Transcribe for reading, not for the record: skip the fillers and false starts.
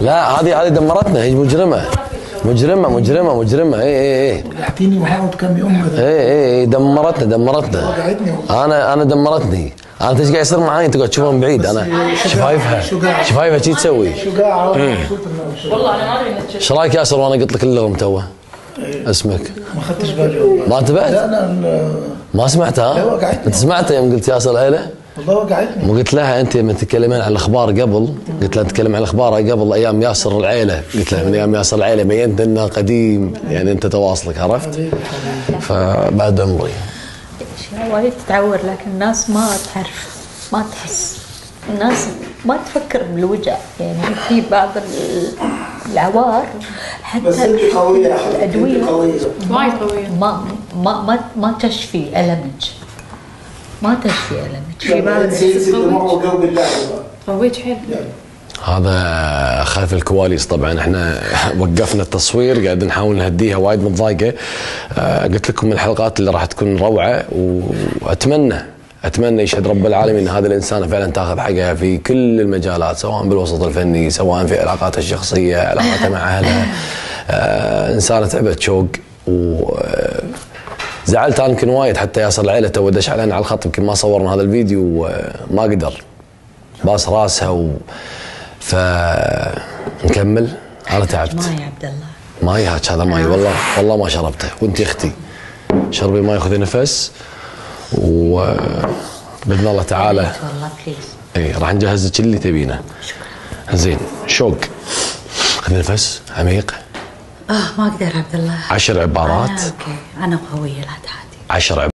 لا هذه دمرتنا، هي مجرمه مجرمه مجرمه مجرمه. اي ريحتيني وهقعد كم يوم. اي دمرتنا. انا دمرتني. انت ايش قاعد يصير معي؟ انت قاعد تشوفها من بعيد. انا شفايفها شي تسوي. شجاعه والله انا ما ادري انك ايش رايك ياسر وانا قلت لك اللغم توه؟ اسمك ما خدتش بالي. ما انتبهت؟ لا انا ما سمعتها؟ لا وقعتني. انت سمعتها يوم قلت ياسر العيله؟ والله وقعتني. وقلت لها انت لما تتكلمين عن الاخبار قبل، قلت لها تتكلم عن الاخبار قبل ايام ياسر العيله، قلت لها من ايام ياسر العيله بينت انه قديم، يعني انت تواصلك عرفت؟ فبعد عمري اشياء وايد تتعور، لكن الناس ما تعرف، ما تحس، الناس ما تفكر بالوجع. يعني في بعض العوار حتى الادويه وايد قويه ما تشفي ألمك، ما تشفي ألمك. في بعض قويت حيل. هذا خلف الكواليس. طبعا احنا وقفنا التصوير، قاعد نحاول نهديها، وايد متضايقه. قلت لكم من الحلقات اللي راح تكون روعه، واتمنى يشهد رب العالمين ان هذه الانسانه فعلا تاخذ حقها في كل المجالات، سواء بالوسط الفني، سواء في علاقاتها الشخصيه، علاقاتها مع اهلها. انسانه تعبت شوق، و زعلت انا يمكن وايد. حتى ياسر العيله تو دش علينا على الخط، يمكن ما صورنا هذا الفيديو، ما قدر، باس راسها فنكمل. انا تعبت. ماي يا عبد الله، ماي هاك، هذا ماي والله ما شربته. وانت اختي شربي ماي، خذي نفس، وباذن الله تعالى والله بليز. اي راح نجهز لك اللي تبينه. زين شوق، خذي نفس عميق. ما اقدر عبد الله. 10 عبارات. اوكي انا قويه، لا تعادي. 10 عبارات.